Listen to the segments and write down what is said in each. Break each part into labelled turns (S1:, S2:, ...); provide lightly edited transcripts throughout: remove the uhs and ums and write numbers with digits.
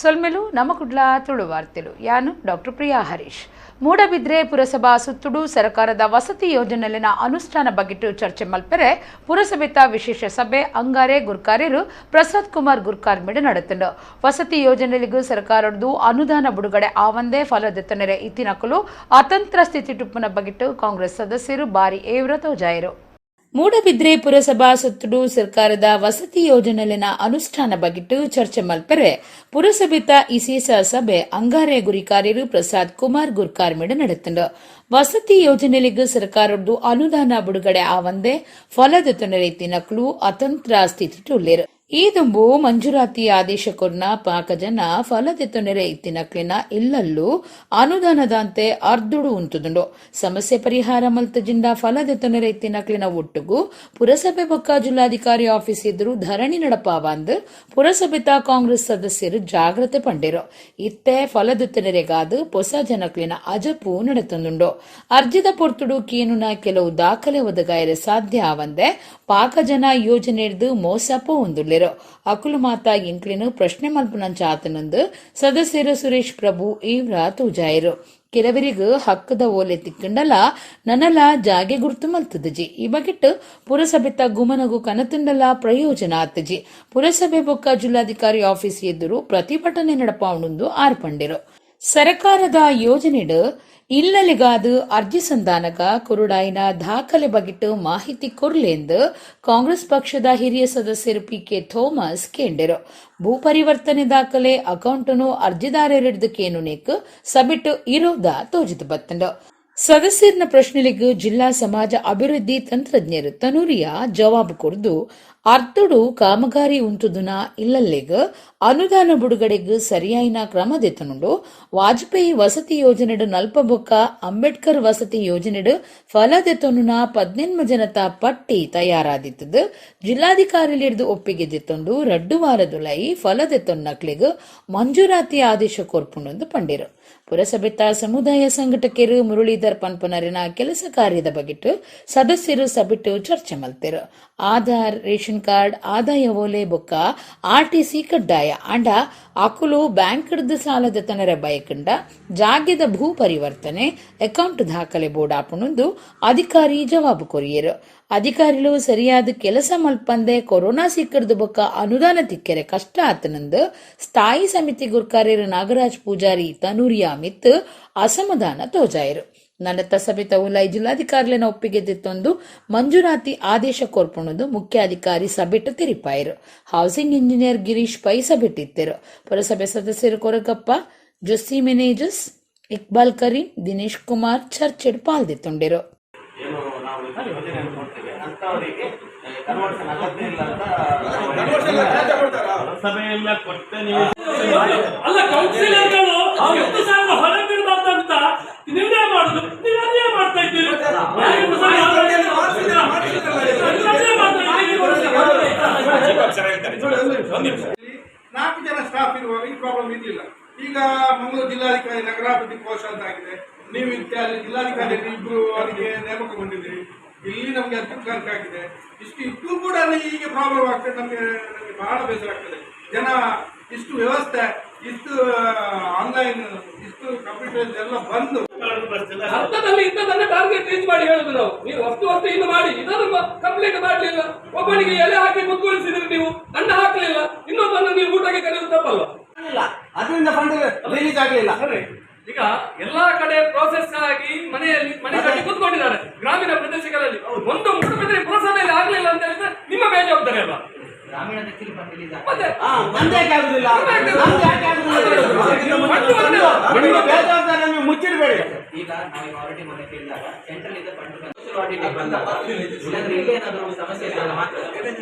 S1: ಸೊಲ್ಮೆಲು ನಮ್ಮ ಕುಡ್ಲ ತುಳು ವಾರ್ತೆಲು ಯಾನು ಡಾಕ್ಟರ್ ಪ್ರಿಯಾ ಹರೀಶ್. ಮೂಡಬಿದ್ರೆ ಪುರಸಭಾ ಸುತ್ತುಡು ಸರ್ಕಾರದ ವಸತಿ ಯೋಜನೆಯಲ್ಲಿನ ಅನುಷ್ಠಾನ ಬಗ್ಗೆಟ್ಟು ಚರ್ಚೆ ಮಲ್ಪರೆ ಪುರಸಭೆತ ವಿಶೇಷ ಸಭೆ ಅಂಗಾರೆ ಗುರ್ಕಾರ್ಯರು ಪ್ರಸಾದ್ ಕುಮಾರ್ ಗುರ್ಕಾರ್ಮಿಡ್ ನಡೆತಂಡು. ವಸತಿ ಯೋಜನೆಗಳಿಗೂ ಸರ್ಕಾರದ್ದು ಅನುದಾನ ಬಿಡುಗಡೆ ಆವಂದೇ ಫಲದೆತ್ತನೆರೆ ಇತ್ತಿನಕಲು ಅತಂತ್ರ ಸ್ಥಿತಿ ಟುಪ್ಪನ ಬಗ್ಗೆಟ್ಟು ಕಾಂಗ್ರೆಸ್ ಸದಸ್ಯರು ಬಾರಿ ಏವ್ರ ತೋಜಾಯರು. ಮೂಡಬಿದ್ರೆ ಪುರಸಭಾ ಸುತ್ತುಡು ಸರ್ಕಾರದ ವಸತಿ ಯೋಜನೆಯಲ್ಲಿನ ಅನುಷ್ಠಾನ ಬಗ್ಗೆಟ್ಟು ಚರ್ಚೆ ಮಲ್ಪರೆ ಪುರಸಭೆತ ವಿಶೇಷ ಸಭೆ ಅಂಗಾರೆ ಗುರಿಕಾರ್ಯರು ಪ್ರಸಾದ್ ಕುಮಾರ್ ಗುರ್ಕಾರ್ಮಿಡ್ ನಡೆತಂಡು. ವಸತಿ ಯೋಜನೆಗಳಿಗೂ ಸರ್ಕಾರದ್ದು ಅನುದಾನ ಬಿಡುಗಡೆ ಆವಂದೇ ಫಲದೆತ್ತನೆರೆ ಇತ್ತಿನಕಲು ಅತಂತ್ರ ಸ್ಥಿತಿ ಟುಲ್ಲೇರು. ಈ ದುಂಬು ಮಂಜೂರಾತಿ ಆದೇಶ ಕೊರ್ನ ಪಾಕ ಜನ ಫಲದೆತ್ತನೆರೆ ಇತ್ತಿನಕ್ಲಿನ ಇಲ್ಲಲ್ಲೂ ಅನುದಾನದಂತೆ ಅರ್ದುಡು ಉಂಟುದುಂಡು. ಸಮಸ್ಯೆ ಪರಿಹಾರ ಮಲ್ತಜಿಂದ ಫಲದೆತ್ತನೆರೆ ಇತ್ತಿನಕ್ಲಿನ ಒಟ್ಟುಗು ಪುರಸಭೆ ಬೊಕ್ಕ ಜಿಲ್ಲಾಧಿಕಾರಿ ಆಫೀಸ್ ಎದುರು ಧರಣಿ ನಡಪಾವಂದ್ ಪುರಸಭೆತ ಕಾಂಗ್ರೆಸ್ ಸದಸ್ಯರು ಜಾಗ್ರತೆ ಪಂಡಿರು. ಇತ್ತೆ ಫಲದೆತ್ತನೆರೆಗಾದು ಹೊಸ ಜನಕ್ಲಿನ ಅಜಪು ನಡೆತಂದುಂಡು. ಅರ್ಜಿದ ಪೊರ್ತುಡು ಕೀನುನ ಕೆಲವು ದಾಖಲೆ ಒದಗಾಯರೆ ಸಾಧ್ಯ ಆವಂದೆ ಪಾಕ ಜನ ಯೋಜನೆ ಹಿಡಿದು ಮೋಸಪೋ ಹೊಂದುಳ್ಳಿ ಅಕುಲು ಮಾತಾ ಇಂಕ್ಲಿನು ಪ್ರಶ್ನೆ ಮಲ್ಪನಂಚ ಆತನಂದು ಸದಸ್ಯರು ಸುರೇಶ್ ಪ್ರಭು ಇವ್ರ ತೂಜಾಯರು. ಕೆಲವರಿಗೂ ಹಕ್ಕದ ಓಲೆ ತಿಕ್ಕಂಡಲ ನನಲ ಜಾಗೆ ಗುರುತು ಮಲ್ತದಜಿ. ಈ ಬಗೆಟ್ಟು ಪುರಸಭೆತ ಗುಮನಗು ಕನತುಂಡಲ ಪ್ರಯೋಜನ ಆತಜಿ. ಪುರಸಭೆ ಬೊಕ್ಕ ಜಿಲ್ಲಾಧಿಕಾರಿ ಆಫೀಸ್ ಎದುರು ಪ್ರತಿಭಟನೆ ನಡಪಾವಣೆಂದು ಆರ್ಪಂಡಿರು. ಸರ್ಕಾರದ ಯೋಜನೆಡು ಇಲ್ಲಲಿಗಾದು ಅರ್ಜಿ ಸಂಧಾನಗ ಕುರುಡಾಯಿನ ದಾಖಲೆ ಬಗೆಟ್ಟು ಮಾಹಿತಿ ಕೊರ್ಲೆಂದು ಕಾಂಗ್ರೆಸ್ ಪಕ್ಷದ ಹಿರಿಯ ಸದಸ್ಯರು ಪಿಕೆ ಥೋಮಸ್ ಕೇಂಡಿರು. ಭೂ ಪರಿವರ್ತನೆ ದಾಖಲೆ ಅಕೌಂಟನು ಅರ್ಜಿದಾರರಿಡ್ದು ಕೇನುನೇಕ್ ಸಬಿಟ್ಟು ಇರೋದ ತೋಜಿತು ಬತ್ತಂಡು. ಸದಸ್ಯರನ ಪ್ರಶ್ನೆಗಳಿಗೂ ಜಿಲ್ಲಾ ಸಮಾಜ ಅಭಿವೃದ್ಧಿ ತಂತ್ರಜ್ಞರು ತನೂರಿಯ ಜವಾಬು ಕೊಡ್ದು ಅರ್ಧಡು ಕಾಮಗಾರಿ ಉಂಟುದುನ ಇಲ್ಲಲ್ಲಿಗ ಅನುದಾನ ಬಿಡುಗಡೆಗೂ ಸರಿಯಾಯಿನ ಕ್ರಮದೆತ್ತನುಂಡು. ವಾಜಪೇಯಿ ವಸತಿ ಯೋಜನೆಡು ನಲ್ಪಬೊಕ್ಕ ಅಂಬೇಡ್ಕರ್ ವಸತಿ ಯೋಜನೆಡು ಫಲದೆತ್ತನುನ 18 ಜನತ ಪಟ್ಟಿ ತಯಾರಾದಿತ್ತದು ಜಿಲ್ಲಾಧಿಕಾರಿಲಿಡ್ದು ಒಪ್ಪಿಗೆ ದೆತ್ತೊಂಡು 2 ವಾರದುಲೈ ಫಲದೆತ್ತೊನ್ನಕ್ಲಿಗ ಮಂಜೂರಾತಿ ಆದೇಶ ಕೊರ್ಪುಂಡು ಪಂಡಿರು. ಪುರಸಭೆತ ಸಮುದಾಯ ಸಂಘಟಕರು ಮುರಳೀಧರ್ ಪನ್ಪನರಿನ ಕೆಲಸ ಕಾರ್ಯದ ಬಗೆಟ್ಟು ಸದಸ್ಯರು ಸಬಿಟ್ಟು ಚರ್ಚೆ ಮಲ್ತಿರು. ಆಧಾರ್, ರೇಷನ್ ಕಾರ್ಡ್, ಆದಾಯ ಓಲೆ ಬೊಕ್ಕ ಆರ್ಟಿಸಿ ಕಡ್ಡಾಯ ಅಂಡ ಅಕುಲು ಬ್ಯಾಂಕ್ ಹಿಡ್ದು ಸಾಲದೆತ್ತನರ ಬಯಕಂಡ ಜಾಗ್ಯದ ಭೂ ಪರಿವರ್ತನೆ ಅಕೌಂಟ್ ದಾಖಲೆ ಬೋರ್ಡ್ ಆಪುಣಂದು ಅಧಿಕಾರಿ ಜವಾಬು ಕೊರಿಯರು. ಅಧಿಕಾರಿಗಳು ಸರಿಯಾದ ಕೆಲಸ ಮಲ್ಪಂದೆ ಕೊರೋನಾ ಸಿಕ್ಕರ್ದು ಬೊಕ್ಕ ಅನುದಾನ ತಿಕ್ಕೆರೆ ಕಷ್ಟ ಆತನಂದು ಸ್ಥಾಯಿ ಸಮಿತಿ ಗುರ್ಕಾರ್ಯರು ನಾಗರಾಜ್ ಪೂಜಾರಿ ತನೂರಿಯಾ ಮಿತ್ ಅಸಮಾಧಾನ ತೋಜಾಯರು. ನನ್ನತ್ತ ಸಭೆತ ಉಲೈ ಜಿಲ್ಲಾಧಿಕಾರಿನ ಒಪ್ಪಿಗೆ ದಿತ್ತೊಂದು ಮಂಜೂರಾತಿ ಆದೇಶ ಕೊರ್ಪುಣದು ಮುಖ್ಯಾಧಿಕಾರಿ ಸಭೆಟ್ಟು ತಿರಿಪಾಯರು. ಹೌಸಿಂಗ್ ಇಂಜಿನಿಯರ್ ಗಿರೀಶ್ ಪೈ ಸಭೆಟ್ಟಿತ್ತರು. ಪುರಸಭೆ ಸದಸ್ಯರು ಕೊರಗಪ್ಪ, ಜೊಸ್ಸಿ ಮೆನೇಜರ್ಸ್, ಇಕ್ಬಾಲ್ ಕರೀಂ, ದಿನೇಶ್ ಕುಮಾರ್ ಚರ್ಚೆಡ್ ಪಾಲ್ದಿತ್ತುಂಡಿರು.
S2: ನಾಲ್ಕು ಜನ ಸ್ಟಾಫ್ ಇರುವಾಗ ಈ ಪ್ರಾಬ್ಲಮ್ ಇರಲಿಲ್ಲ. ಈಗ ಮಂಗಳೂರು ಜಿಲ್ಲಾಧಿಕಾರಿ ನಗರಾಭಿವೃದ್ಧಿ ಕೋಶ ಅಂತ ಆಗಿದೆ. ನೀವು ಅಲ್ಲಿ ಜಿಲ್ಲಾಧಿಕಾರಿ ಇಬ್ರು ಅದಕ್ಕೆ ನೇಮಕಗೊಂಡಿದ್ದೀರಿ. ಇಲ್ಲಿ ನಮ್ಗೆ ಅತ್ಯುತ್ಕಾರಕ ಆಗಿದೆ. ಇಷ್ಟು ಇಟ್ಟು ಕೂಡ ಹೀಗೆ ಪ್ರಾಬ್ಲಮ್ ಆಗ್ತದೆ. ನಮ್ಗೆ ಬಹಳ ಬೇಸರ ಆಗ್ತದೆ. ಜನ ಇಷ್ಟು ವ್ಯವಸ್ಥೆ, ಇಷ್ಟು ಆನ್ಲೈನ್, ಇಷ್ಟು ಕಂಪ್ಯೂಟರ್ ಎಲ್ಲ ಬಂದು
S3: ಅರ್ಥದಲ್ಲಿ ಇಂಥದನ್ನ ಟಾರ್ಗೆಟ್ ರೀಚ್ ಮಾಡಿ ಹೇಳುದು ನಾವು. ನೀವು ವಸ್ತು ಇನ್ನು ಮಾಡಿ ಇದನ್ನು ಕಂಪ್ಲೀಟ್ ಮಾಡಲಿಲ್ಲ. ಒಬ್ಬನಿಗೆ ಎಲೆ ಹಾಕಿ ಮುದ್ದುಗೊಳಿಸಿದ್ರಿ, ನೀವು ಅನ್ನ ಹಾಕಲಿಲ್ಲ, ಇನ್ನೊಬ್ಬನ್ನು ನೀವು ಊಟಕ್ಕೆ ಕರೆಯುವುದು ತಪ್ಪಲ್ವಾ?
S4: ಅದರಿಂದ ಫಂಡ್ ರಿಲೀಸ್ ಆಗಲಿಲ್ಲ.
S3: ಈಗ ಎಲ್ಲಾ ಕಡೆ ಪ್ರೋಸೆಸ್ ಆಗಿ ಮನೆ ಕಟ್ಟಿ ಕೂತ್ಕೊಂಡಿದ್ದಾರೆ ಗ್ರಾಮೀಣ ಪ್ರದೇಶಗಳಲ್ಲಿ. ಒಂದು ಮೂಡುಬಿದ್ರೆ ಪುರಸಭೆಯಲ್ಲಿ ಆಗ್ಲಿಲ್ಲ ಅಂತ ಹೇಳಿದ್ರೆ ನಿಮ್ಮ ಬೇಜವಾಬ್ದಾರಿ ಅಲ್ವಾ?
S4: ಮುಚ್ಚಿಡಬೇಡಿ.
S5: ಈಗ ನಾವು ಆಲ್ರೆಡಿ ಮನೆ ಕೇಳಿದಾಗ ಸೆಂಟ್ರಲ್ ಇಂದ ಫಂಡ್ ಸಮಸ್ಯೆ ಇದ್ದಾಗ ಮಾತ್ರ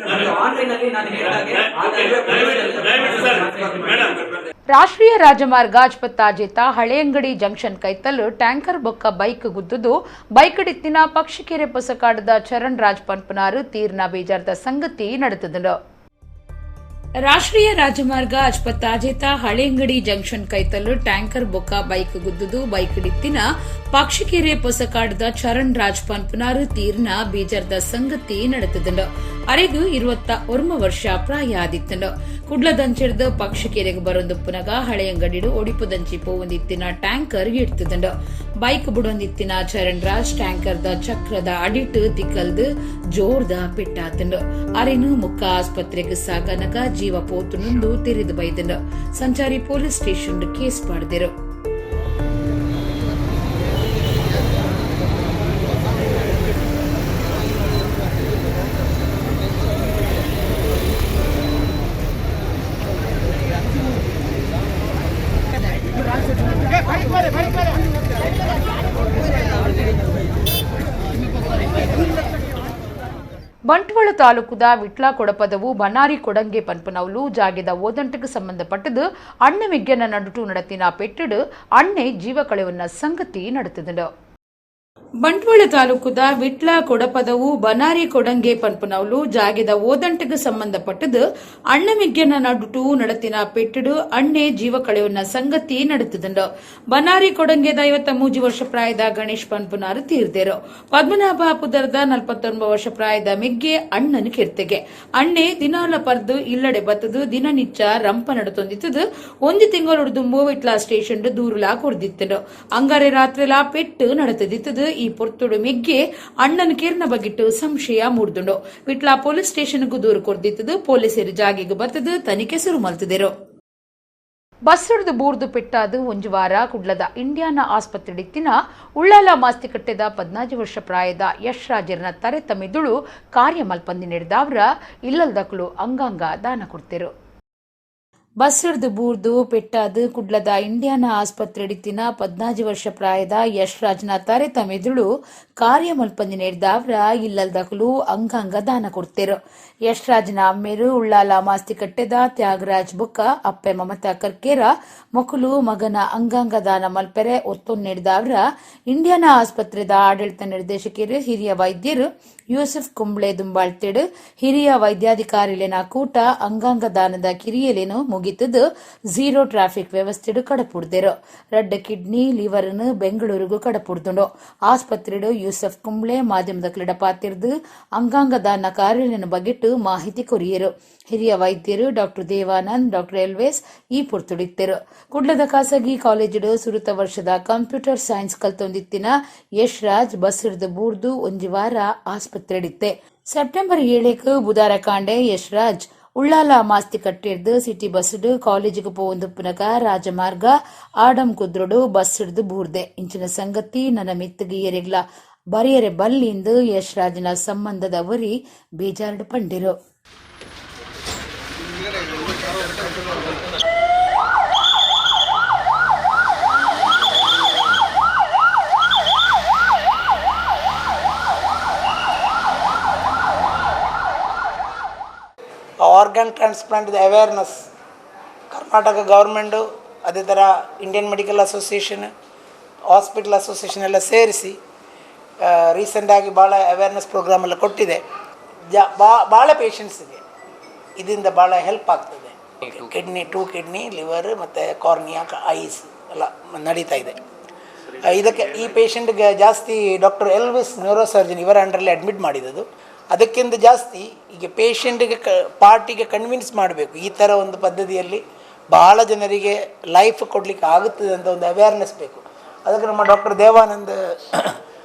S5: ಆನ್ಲೈನ್ ಅಲ್ಲಿ ನಾನು ಹೇಳಿದಾಗೆ
S1: ರಾಷ್ಟ್ರೀಯ ರಾಜಮಾರ್ಗ ಅಜ್ಪತ್ತಾಜೇತ ಹಳೆಯಂಗಡಿ ಜಂಕ್ಷನ್ ಕೈತಲ್ಲು ಟ್ಯಾಂಕರ್ ಬೊಕ್ಕ ಬೈಕ್ ಗುದ್ದುದು ಬೈಕಡಿತ್ತಿನ ಪಕ್ಷಿಕೆರೆ ಪೊಸಕಾಡದ ಚರಣ್ ರಾಜ್ ಪನ್ಪನಾರು ತೀರ್ನ ಬೇಜಾರದ ಸಂಗತಿ ನಡೆತದು. ರಾಷ್ಟ್ರೀಯ ರಾಜಮಾರ್ಗ ಅಜ್ಪತ್ತಾಜೇತ ಹಳೆಂಗಡಿ ಜಂಕ್ಷನ್ ಕೈತಲ್ಲು ಟ್ಯಾಂಕರ್ ಬೊಕ್ಕ ಬೈಕ್ ಗುದ್ದುದು ಬೈಕ್ ಡಿತ್ತಿನ ಪಾಕ್ಷಿಕೆರೆ ಪೊಸಕಾಡದ ಚರಣ್ ರಾಜ್ ಪನ್ಪುನಾರು ತೀರ್ನ ಬೀಜರ್ದ ಸಂಗತಿ ನಡೆತದುಂಡು ಅರೆಗು 21 ವರ್ಷ ಪ್ರಾಯ ಆದಿತ್ತುಂಡು ಕುಡ್ಲದಂಚಿಡ್ದು ಪಾಕ್ಷಿಕೆರೆಗೆ ಬರೊಂದುಪ್ಪುನಗ ಹಳೆಯಂಗಡಿಡು ಒಡಿಪುದಂಚಿ ಪೋವೊಂದಿತ್ತಿನ ಟ್ಯಾಂಕರ್ ಇಡ್ತದುಂಡು ಬೈಕ್ ಬುಡೊಂದಿತ್ತಿನ ಚರಣ್ ರಾಜ್ ಟ್ಯಾಂಕರ್ದ ಚಕ್ರದ ಅಡಿಟ್ ತಿಕ್ಕಲ್ದು ಜೋರ್ದ ಪೆಟ್ಟಾತುಂಡು ಅರೆನು ಮುಕ್ಕ ಆಸ್ಪತ್ರೆಗೆ ಸಾಗನಗ ಜೀವ ಪೋತುನುಂದು ತಿರಿದು ಬೈದುಂಡು ಸಂಚಾರಿ ಪೊಲೀಸ್ ಸ್ಟೇಷನ್ ಕೇಸ್ ಪಡೆದಿರು. ಬಂಟ್ವಾಳ ತಾಲೂಕುದ ವಿಟ್ಲ ಕೊಡಪದವು ಬನಾರಿ ಕೊಡಂಗೆ ಪನ್ಪನವಲು ಜಾಗೆದ ಓದಂಟಕ್ಕೆ ಸಂಬಂಧಪಟ್ಟದು ಅಣ್ಣ ವಿಜ್ಞಾನ ನಡುಟು ನಡತಿನ ಪೆಟ್ಟಡು ಅಣ್ಣೆ ಜೀವ ಕಳೆವನ್ನ ಸಂಗತಿ ನಡೆತದು. ಬಂಟ್ವಾಳ ತಾಲೂಕುದ ವಿಟ್ಲ ಕೊಡಪದವು ಬನಾರಿ ಕೊಡಂಗೆ ಪನ್ಪನವಲು ಜಾಗೆದ ಓದಂಟಕ್ಕೆ ಸಂಬಂಧಪಟ್ಟದು ಅಣ್ಣ ವಿಜ್ಞಾನ ನಡುಟು ನಡತಿನ ಪೆಟ್ಟಡು ಅಣ್ಣೆ ಜೀವ ಕಳೆವನ್ನ ಸಂಗತಿ ನಡೆತದು. ಬನಾರಿ ಕೊಡಂಗೆದ 53 ವರ್ಷ ಪ್ರಾಯದ ಗಣೇಶ್ ಪನ್ಪುನಾರು ತೀರ್ದೇರು. ಪದ್ಮನಾಭ ಪುದರದ 49 ವರ್ಷ ಪ್ರಾಯದ ಮೆಗ್ಗೆ ಅಣ್ಣನ ಕೀರ್ತೆಗೆ ಅಣ್ಣೆ ದಿನಾಲ ಪರ್ದು ಇಲ್ಲಡೆ ಬತ್ತದು ದಿನನಿಚ್ಚ ರಂಪ ನಡತೊಂದಿತ್ತದು 1 ತಿಂಗಳು ಹಿಡಿದು ವಿಟ್ಲ ಸ್ಟೇಷನ್ ದೂರುಲಾ ಕೊಡ್ದಿತ್ತನು ಅಂಗಾರೆ ರಾತ್ರಿಲಾ ಪೆಟ್ಟು ನಡೆತದಿತ್ತದು. ಈ ಪೊರ್ತುಡು ಮೆಗ್ಗೆ ಅಣ್ಣನ ಕೇರ್ನ ಬಗ್ಗಿಟ್ಟು ಸಂಶಯ ಮೂಡ್ದುಂಡು ವಿಟ್ಲ ಪೊಲೀಸ್ ಸ್ಟೇಷನ್ಗೂ ದೂರು ಕೊಡ್ದಿತ್ತದು. ಪೊಲೀಸರು ಜಾಗಿಗೆ ಬರ್ತದು ತನಿಖೆ ಶುರು ಮಾಡ್ತಿದ್ರು. ಬಸ್ ಹಿಡಿದು ಬೂರ್ದು ಪೆಟ್ಟಾದು ಒಂದು ವಾರ ಕುಡ್ಲದ ಇಂಡಿಯಾನ ಆಸ್ಪತ್ರೆಡಿತ್ತಿನ ಉಳ್ಳಾಲ ಮಾಸ್ತಿಕಟ್ಟೆದ 14 ವರ್ಷ ಪ್ರಾಯದ ಯಶ್ ರಾಜರ್ನ ತರೆ ತಮ್ಮಿದುಳು ಕಾರ್ಯ ಮಲ್ಪಂದಿ ನಡೆದವ್ರ ಇಲ್ಲಲ್ದಕ್ಕಳು ಅಂಗಾಂಗ ದಾನ ಕೊಡ್ತಿರು. ಬಸ್ ಹಿಡಿದು ಬೂರ್ದು ಪೆಟ್ಟಾದು ಕುಡ್ಲದ ಇಂಡಿಯಾನ ಆಸ್ಪತ್ರೆಡಿತ್ತಿನ 14 ವರ್ಷ ಪ್ರಾಯದ ಯಶ್ ರಾಜ್ನ ತರೆ ತಮ್ಮಿದುಳು ಕಾರ್ಯ ಮಲ್ಪಂದಿ ನಡೆದವ್ರ ಇಲ್ಲಲ್ದಕ್ಕಳು ಅಂಗಾಂಗ ದಾನ ಕೊಡ್ತಿರು. ಯಶ್ ರಾಜ್ನ ಅಮ್ಮೇರು ಉಳ್ಳಾಲ ಮಾಸ್ತಿಕಟ್ಟೆದ ತ್ಯಾಗರಾಜ್ ಬುಕ್ಕ ಅಪ್ಪೆ ಮಮತಾ ಕರ್ಕೇರ ಮಕ್ಕಳು ಮಗನ ಅಂಗಾಂಗ ದಾನ ಮಲ್ಪೆರೆ ಒತ್ತೊಂದು ನಡೆದವ್ರ ಇಂಡಿಯಾನ ಆಸ್ಪತ್ರೆದ ಆಡಳಿತ ನಿರ್ದೇಶಕರು ಹಿರಿಯ ವೈದ್ಯರು ಯೂಸುಫ್ ಕುಂಬ್ಳೆ ದುಂಬಾಳ್ತಿಡು ಹಿರಿಯ ವೈದ್ಯಾಧಿಕಾರಿಲೇನ ಕೂಟ ಅಂಗಾಂಗ ದಾನದ ಕಿರಿಯಲೇನು ಮುಗಿತದು ಝೀರೋ ಟ್ರಾಫಿಕ್ ವ್ಯವಸ್ಥೆಡು ಕಡಪುಡ್ದೇರು. ರೆಡ್ ಕಿಡ್ನಿ ಲಿವರ್ನು ಬೆಂಗಳೂರಿಗೂ ಕಡಪುಡ್ದುಂಡು ಆಸ್ಪತ್ರೆಡು ಯೂಸುಫ್ ಕುಂಬ್ಳೆ ಮಾಧ್ಯಮದ ಕ್ರೀಡ ಪಾತಿರ್ದು ಅಂಗಾಂಗ ದಾನ ಕಾರ್ಯಲೇನ ಬಗೆಟ್ಟು ಮಾಹಿತಿ ಕೊರಿಯರು. ಹಿರಿಯ ವೈದ್ಯರು ಡಾಕ್ಟರ್ ದೇವಾನಂದ್ ಡಾಕ್ಟರ್ ಎಲ್ವೇಸ್ ಈ ಪುರ್ತುಡಿತ್ತರು. ಕುಡ್ಲದ ಖಾಸಗಿ ಕಾಲೇಜು ಸುರುತ ವರ್ಷದ ಕಂಪ್ಯೂಟರ್ ಸೈನ್ಸ್ ಕಲ್ತೊಂದಿತ್ತಿನ ಯಶ್ ರಾಜ್ ಬಸ್ ಹಿಡಿದು ಬೂರ್ದು 1 ವಾರ ಆಸ್ಪತ್ರೆಡಿತ್ತೆ. ಸೆಪ್ಟೆಂಬರ್ 7 ಬುಧಾರ ಕಾಂಡೆ ಯಶ್ ರಾಜ್ ಉಳ್ಳಾಲ ಮಾಸ್ತಿ ಕಟ್ಟಿರ್ದು ಸಿಟಿ ಬಸ್ಡು ಕಾಲೇಜಿಗೆ ಪೋವಂದುಪ್ಪುನಗ ರಾಜಮಾರ್ಗ ಆಡಂ ಕುದ್ರುಡು ಬಸ್ ಹಿಡಿದು ಬೂರ್ದೆ ಇಂಚಿನ ಸಂಗತಿ ನನ್ನ ಮಿತ್ತಿಗೆ ಎರೆಗ್ಲ ಬರೆಯರೆ ಬಲ್ಲಿಂದು ಯಶ್ ರಾಜ್ನ ಸಂಬಂಧದ ವರಿ ಬೇಜಾರಡು ಪಂಡಿರು.
S6: Organ transplant awareness Karnataka government ಅದೇ ಥರ Indian medical association hospital association ಎಲ್ಲ ಸೇರಿಸಿ ರೀಸೆಂಟಾಗಿ ಭಾಳ ಅವೇರ್ನೆಸ್ ಪ್ರೋಗ್ರಾಮ್ ಎಲ್ಲ ಕೊಟ್ಟಿದೆ. ಭಾಳ ಪೇಷಂಟ್ಸಿಗೆ ಇದರಿಂದ ಭಾಳ ಹೆಲ್ಪ್ ಆಗ್ತದೆ. ಟೂ ಕಿಡ್ನಿ ಲಿವರ್ ಮತ್ತು ಕಾರ್ನಿಯಾ ಐಸ್ ಎಲ್ಲ ನಡೀತಾ ಇದೆ. ಇದಕ್ಕೆ ಈ ಪೇಷಂಟ್ಗೆ ಜಾಸ್ತಿ ಡಾಕ್ಟರ್ ಎಲ್ವಿಸ್ ನ್ಯೂರೋಸರ್ಜನ್ ಇವರ ಅಂಡರಲ್ಲಿ ಅಡ್ಮಿಟ್ ಮಾಡಿದ್ದು. ಅದಕ್ಕಿಂತ ಜಾಸ್ತಿ ಈಗ ಪೇಷಂಟಿಗೆ ಪಾರ್ಟಿಗೆ ಕನ್ವಿನ್ಸ್ ಮಾಡಬೇಕು ಈ ಥರ ಒಂದು ಪದ್ಧತಿಯಲ್ಲಿ ಭಾಳ ಜನರಿಗೆ ಲೈಫ್ ಕೊಡಲಿಕ್ಕೆ ಆಗುತ್ತದೆ ಅಂತ ಒಂದು ಅವೇರ್ನೆಸ್ ಬೇಕು. ಅದಕ್ಕೆ ನಮ್ಮ ಡಾಕ್ಟರ್ ದೇವಾನಂದ್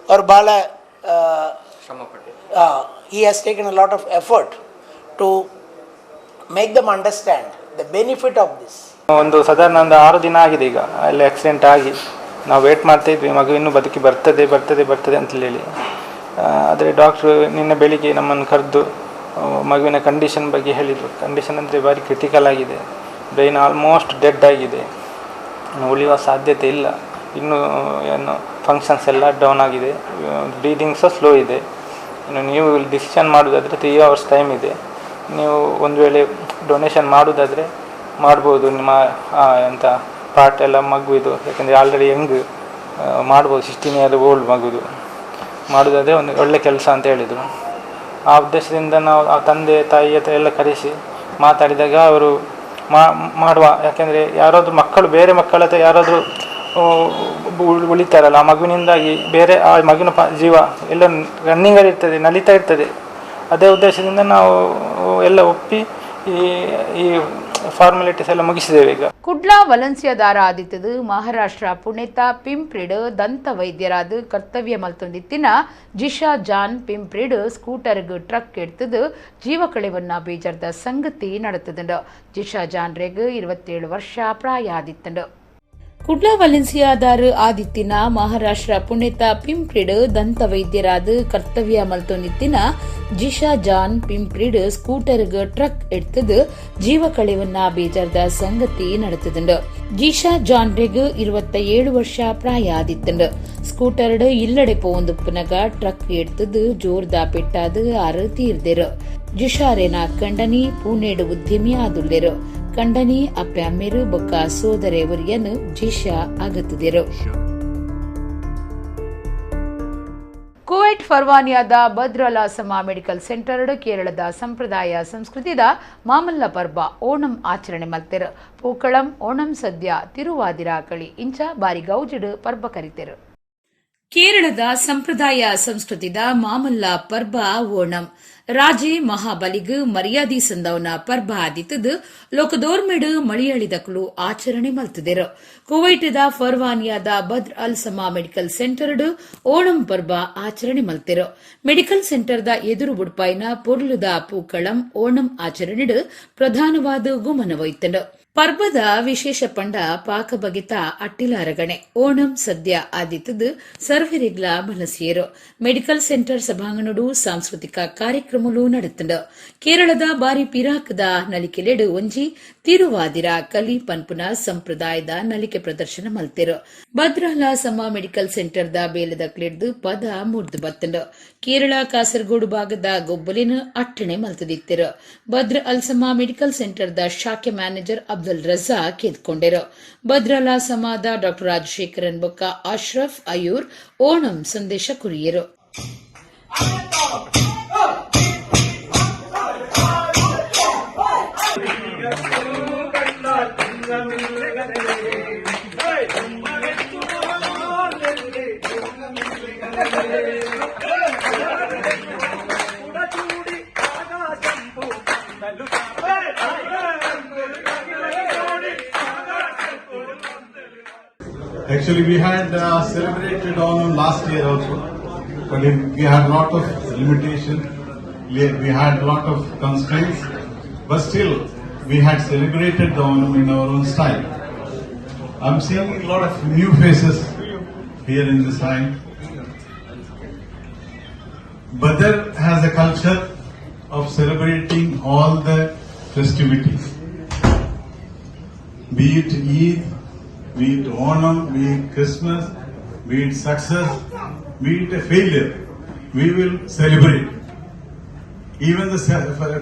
S6: ಅವರು ಭಾಳ he has taken a lot of effort to make them understand the benefit of this.
S7: ಒಂದು ಸಾಧಾರಣ 6 ದಿನ ಆಗಿದೆ ಈಗ ಅಲ್ಲಿ ಆಕ್ಸಿಡೆಂಟ್ ಆಗಿ ನಾವು ವೇಟ್ ಮಾಡ್ತಾ ಇದ್ವಿ ಮಗು ಇನ್ನೂ ಬದುಕಿ ಬರ್ತದೆ ಅಂತ ಹೇಳಿ. ಆದರೆ ಡಾಕ್ಟ್ರು ನಿನ್ನೆ ಬೆಳಿಗ್ಗೆ ನಮ್ಮನ್ನು ಕರೆದು ಮಗುವಿನ ಕಂಡೀಷನ್ ಬಗ್ಗೆ ಹೇಳಿದರು. ಕಂಡೀಷನ್ ಅಂದರೆ ಭಾರಿ ಕ್ರಿಟಿಕಲ್ ಆಗಿದೆ, ಬ್ರೈನ್ ಆಲ್ಮೋಸ್ಟ್ ಡೆಡ್ ಆಗಿದೆ, ಉಳಿಯುವ ಸಾಧ್ಯತೆ ಇಲ್ಲ, ಇನ್ನೂ ಏನು ಫಂಕ್ಷನ್ಸ್ ಎಲ್ಲ ಡೌನ್ ಆಗಿದೆ, ಬ್ರೀದಿಂಗ್ ಸಹ ಸ್ಲೋ ಇದೆ. ಇನ್ನು ನೀವು ಡಿಸಿಷನ್ ಮಾಡೋದಾದರೆ 3 hours ಟೈಮ್ ಇದೆ. ನೀವು ಒಂದು ವೇಳೆ ಡೊನೇಷನ್ ಮಾಡೋದಾದರೆ ಮಾಡ್ಬೋದು, ನಿಮ್ಮ ಎಂಥ ಪಾರ್ಟ್ ಎಲ್ಲ ಮಗುವಿದು, ಯಾಕೆಂದರೆ ಆಲ್ರೆಡಿ ಯಂಗ್ ಮಾಡ್ಬೋದು, 16 year old ಮಗುದು ಮಾಡೋದಾದರೆ ಒಂದು ಒಳ್ಳೆ ಕೆಲಸ ಅಂತ ಹೇಳಿದರು. ಆ ಉದ್ದೇಶದಿಂದ ನಾವು ಆ ತಂದೆ ತಾಯಿ ಹತ್ರ ಎಲ್ಲ ಕರೆಸಿ ಮಾತಾಡಿದಾಗ ಅವರು ಮಾಡುವ, ಯಾಕೆಂದರೆ ಯಾರಾದರೂ ಮಕ್ಕಳು ಬೇರೆ ಮಕ್ಕಳ ಹತ್ರ ಯಾರಾದರೂ ಉಳಿತಾರಲ್ಲ, ಆ ಮಗುವಿನಿಂದಾಗಿ ಬೇರೆ ಆ ಮಗುವಿನ ಜೀವ ಎಲ್ಲ ರನ್ನಿಂಗಲ್ಲಿ ಇರ್ತದೆ, ನಲಿತಾ ಇರ್ತದೆ. ಅದೇ ಉದ್ದೇಶದಿಂದ ನಾವು ಎಲ್ಲ ಒಪ್ಪಿ ಈ ಫಾರ್ಮಾಲಿಟೀಸ್ ಎಲ್ಲ ಮುಗಿಸಿದ್ದೇವೆ. ಈಗ
S1: ಕುಡ್ಲಾ ವಲನ್ಸಿಯದಾರ ಆದಿತ್ತದು ಮಹಾರಾಷ್ಟ್ರ ಪುಣೆತ ಪಿಂಪ್ರಿಡ್ ದಂತ ವೈದ್ಯರಾದ ಕರ್ತವ್ಯ ಮಲ್ತೊಂದಿತ್ತಿನ ಜಿಶಾ ಜಾನ್ ಪಿಂಪ್ರಿಡ್ ಸ್ಕೂಟರ್ಗ್ ಟ್ರಕ್ ಎಡ್ತದು ಜೀವ ಕಳೆವನ್ನ ಬೇಜಾರ್ದ ಸಂಗತಿ ನಡೆತದಂಡು. ಜಿಶಾ ಜಾನ್ರೆಗ್ 27 ವರ್ಷ ಪ್ರಾಯ ಆದಿತ್ತಂಡು. ಕುಡ್ಲಾ ವಲೆನ್ಸಿಯಾದಾರ್ ಆದಿತ್ತಿನ ಮಹಾರಾಷ್ಟ್ರ ಪುಣೆತ ಪಿಂಪ್ರಿಡ್ ದಂತ ವೈದ್ಯರಾದ ಕರ್ತವ್ಯ ಮಲ್ತೊಂದಿತ್ತಿನ ಜಿಶಾ ಜಾನ್ ಪಿಂಪ್ರಿಡ್ ಸ್ಕೂಟರ್ಗ್ ಟ್ರಕ್ ಎಡ್ತದು ಜೀವ ಕಳೆವನ್ನ ಬೇಜಾರ್ದ ಸಂಗತಿ ನಡೆತದಂಡು. ಜಿಶಾ ಜಾನ್ರೆಗ್ 27 ವರ್ಷ ಪ್ರಾಯ ಆದಿತ್ತಂಡು. ಸ್ಕೂಟರ್ಡ್ ಇಲ್ಲಡೆ ಪೋಂದುಪ್ಪನಗ ಟ್ರಕ್ ಎಡ್ತದು ಜೋರ್ದ ಪೆಟ್ಟಾದ ಆರು ತೀರ್ದೆರು. ಜಿಶಾರೇನ ಕಂಡನಿ ಪೂನೆಡ್ ಉದ್ಯಮಿ ಆದುಲ್ಲೆರು. ಕಂಡನಿ ಅಪ್ಪೆ ಅಮ್ಮೆರು ಬೊಕ್ಕ ಸೋದರೆಯವರಿಯನ್ನು ಜಿಶಾ ಆಗತ್ತಿದರು. ಕುವೈಟ್ ಫರ್ವಾನಿಯಾದ ಬದ್ರಲಾಸಮ ಮೆಡಿಕಲ್ ಸೆಂಟರ್ ಕೇರಳದ ಸಂಪ್ರದಾಯ ಸಂಸ್ಕೃತಿದ ಮಾಮಲ್ಲ ಪರ್ಬ ಓಣಂ ಆಚರಣೆ ಮಲ್ತೆರು. ಪೂಕಳಂ ಓಣಂ ಸದ್ಯ ತಿರುವಾದಿರ ಕಳಿ ಇಂಚ ಬಾರಿ ಗೌಜಿಡು ಪರ್ಬ ಕರಿತೆರು. ಕೇರಳದ ಸಂಪ್ರದಾಯ ಸಂಸ್ಕೃತಿದ ಮಾಮಲ್ಲ ಪರ್ಬ ಓಣಂ ರಾಜೆ ಮಹಾಬಲಿಗ್ ಮರ್ಯಾದಿ ಸಂದವನ ಪರ್ಬ ಆದಿತ್ತದು ಲೋಕದೋರ್ಮೆಡ್ ಮಳಿಯಳಿದಕಲು ಆಚರಣೆ ಮಲ್ತದೆರು. ಕುವೈಟದ ಫರ್ವಾನಿಯಾದ ಬದ್ರ್ ಅಲ್ ಸಮಾ ಮೆಡಿಕಲ್ ಸೆಂಟರ್ಡ್ ಓಣಂ ಪರ್ಬ ಆಚರಣೆ ಮಲ್ತೆರು. ಮೆಡಿಕಲ್ ಸೆಂಟರ್ದ ಎದುರು ಬುಡ್ಪಾಯಿನ ಪೊರ್ಲುದ ಪೂಕಳಂ ಓಣಂ ಆಚರಣೆಡ್ ಪ್ರಧಾನವಾದ ಗುಮನವೈತಂಡು. ಪರ್ಬದ ವಿಶೇಷ ಪಂಡ ಪಾಕ ಬಗೆತ ಅಟ್ಟಿಲಾರಗಣೆ ಓಣಂ ಸದ್ಯ ಆದಿತ್ತದು ಸರ್ವರಿಗ್ಲ ಮಲಸಿಯರು. ಮೆಡಿಕಲ್ ಸೆಂಟರ್ ಸಭಾಂಗಣಡು ಸಾಂಸ್ಕೃತಿಕ ಕಾರ್ಯಕ್ರಮಗಳು ನಡೆತಂಡು. ಕೇರಳದ ಬಾರಿ ಪಿರಾಕದ ನಲಿಕೆಲೆಡು ಒಂಜಿ ತಿರುವಾದಿರ ಕಲಿ ಪನ್ಪುನ ಸಂಪ್ರದಾಯದ ನಲಿಕೆ ಪ್ರದರ್ಶನ ಮಲ್ತೆರು. ಭದ್ರಾಲ ಸಮ ಮೆಡಿಕಲ್ ಸೆಂಟರ್ದ ಬೇಲದ ಕ್ಲೆಡ್ದು ಪದ ಮುರ್ದು ಬತ್ತಂಡು. ಕೇರಳ ಕಾಸರಗೋಡು ಭಾಗದ ಗೊಬ್ಬಲಿನ ಅಟ್ಟಣೆ ಮಲ್ತದಿತ್ತೆರು. ಭದ್ರ ಅಲ್ ಸಮಾ ಮೆಡಿಕಲ್ ಸೆಂಟರ್ದ ಶಾಖೆ ಮ್ಯಾನೇಜರ್ ಅಬ್ದುಲ್ ರಜಾಕ್ ಎದ್ಕೊಂಡೆರು. ಭದ್ರಾಲ ಸಮಾದ ಡಾ ರಾಜಶೇಖರನ್ ಬೊಕ್ಕ ಅಶ್ರಫ್ ಅಯೂರ್ ಓಣಂ ಸಂದೇಶ ಕುರಿಯರು.
S8: Actually, we had celebrated Onam last year also, but we had a lot of limitation, we had a lot of constraints, but still we had celebrated the Onam in our own style. I'm seeing a lot of new faces here in this time. Badr has a culture of celebrating all the festivities, be it Eid, be it Onam, be it Christmas, be it success, be it a failure, we will celebrate. Even the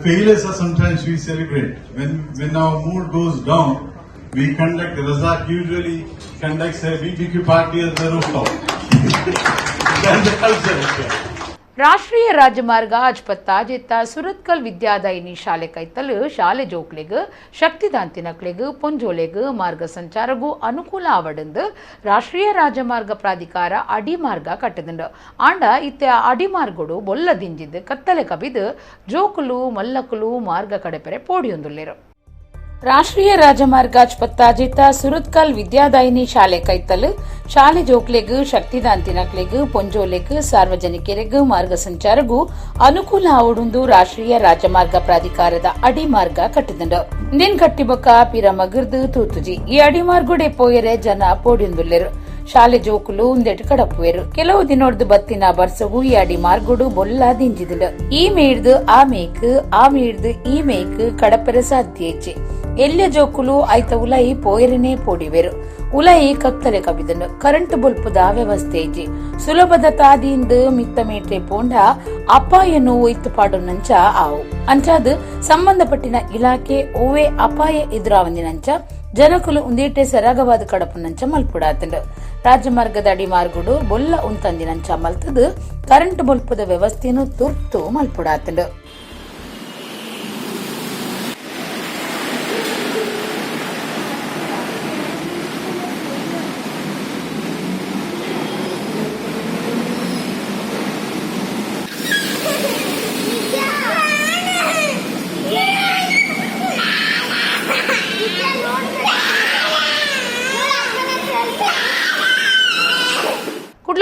S8: failures are sometimes we celebrate. When our mood goes down, we conduct, Razak usually conducts a BBQ party at the rooftop. That's the culture.
S1: ರಾಷ್ಟ್ರೀಯ ರಾಜಮಾರ್ಗ ಅಜ್ಪತ್ತ ಜೆತ್ತ ಸುರತ್ಕಲ್ ವಿದ್ಯಾದಾಯಿನಿ ಶಾಲೆ ಕೈತಲು ಶಾಲೆ ಜೋಕ್ಲೆಗ್ ಶಕ್ತಿದಾಂತಿನಕ್ಲೆಗ್ ಪೊಂಜೋಲೆಗ್ ಮಾರ್ಗ ಸಂಚಾರಗೂ ಅನುಕೂಲ ಆವಡಂದು ರಾಷ್ಟ್ರೀಯ ರಾಜಮಾರ್ಗ ಪ್ರಾಧಿಕಾರ ಅಡಿಮಾರ್ಗ ಕಟ್ಟದಂಡು. And ಇತ್ತೆ ಅಡಿಮಾರ್ಗಡು ಬೊಲ್ಲದಿಂಜಿದ್ದು ಕತ್ತಲೆ ಕಬಿದು ಜೋಕುಲು ಮಲ್ಲಕುಲು ಮಾರ್ಗ ಕಡೆಪೆರೆ ಪೋಡಿಯೊಂದುಲ್ಲೆರು. ರಾಷ್ಟ್ರೀಯ ರಾಜಮಾರ್ಗ ಅಜ್ಪತ್ತಾಜಿತ ಸುರತ್ಕಲ್ ವಿದ್ಯಾದಾಯಿನಿ ಶಾಲೆ ಕೈತಲು ಶಾಲೆ ಜೋಕ್ಲೆಗ್ ಶಕ್ತಿದಾಂತಿನಕ್ಲೆಗ್ ಪೊಂಜೋಲೆಗ್ ಸಾರ್ವಜನಿಕರಿಗ್ ಮಾರ್ಗ ಸಂಚಾರಗೂ ಅನುಕೂಲ ಆವಡುಂದು ರಾಷ್ಟ್ರೀಯ ರಾಜಮಾರ್ಗ ಪ್ರಾಧಿಕಾರದ ಅಡಿಮಾರ್ಗ ಕಟ್ಟಿದಂಡು. ಇಂದಿನ ಕಟ್ಟಿಬೊಕ್ಕ ಪಿರ ಮಗಿರ್ದು ತೂತುಜಿ ಈ ಅಡಿಮಾರ್ಗುಡೆ ಪೋಯರೆ ಜನ ಪೋಡಿಯೊಂದುಲ್ಲೆರು. ಶಾಲೆ ಜೋಕುಲು ಉಂದೆಟ್ ಕಡಪುವೆರು. ಕೆಲವು ದಿನೋಡ್ದು ಬತ್ತಿನ ಬರ್ಸಗೂ ಈ ಅಡಿಮಾರ್ಗುಡು ಬೊಲ್ಲ ದಿಂಜಿದಿಡು. ಈ ಮೇಡ್ದು ಆ ಮೇಕ್ ಆ ಮೇಡ್ದು ಈ ಮೇಕ್ ಕಡಪೆರೆ ಸಾಧ್ಯ ಹೆಚ್ಚೆ ಎಲ್ಯ ಜೋಕುಲು ಐತ ಉಲೈ ಪೋಯರನೆ ಪೋಡಿವೆರು. ಉಲೈ ಕತ್ತಲೆ ಕಬಿದನು ಕರೆಂಟ್ ಬಲ್ಪುದ ವ್ಯವಸ್ಥೆ ಇಜ್ಜಿ ಸುಲಭದ ತಾದಿಯಿಂದ ಮಿತ್ತ ಮೇಟ್ರೆ ಪೋಂಡ ಅಪಾಯನು ಒಯ್ತು ಪಾಡುನಂಚ ಆವು ಅಂಚಾದು ಸಂಬಂಧಪಟ್ಟಿನ ಇಲಾಖೆ ಓವೆ ಅಪಾಯ ಎದುರಾವಂದಿನಂಚ ಜನಕುಲು ಉಂದೇಟೆ ಸರಾಗವಾದ ಕಡಪುನಂಚ ಮಲ್ಪುಡಾತಂಡು. ರಾಜಮಾರ್ಗದ ಅಡಿಮಾರ್ಗುಡು ಬೊಲ್ಲ ಉಂತಂದಿನಂಚ ಮಲ್ತದು ಕರೆಂಟ್ ಬಲ್ಪುದ ವ್ಯವಸ್ಥೆಯನ್ನು ತುರ್ತು ಮಲ್ಪುಡಾತಂಡು.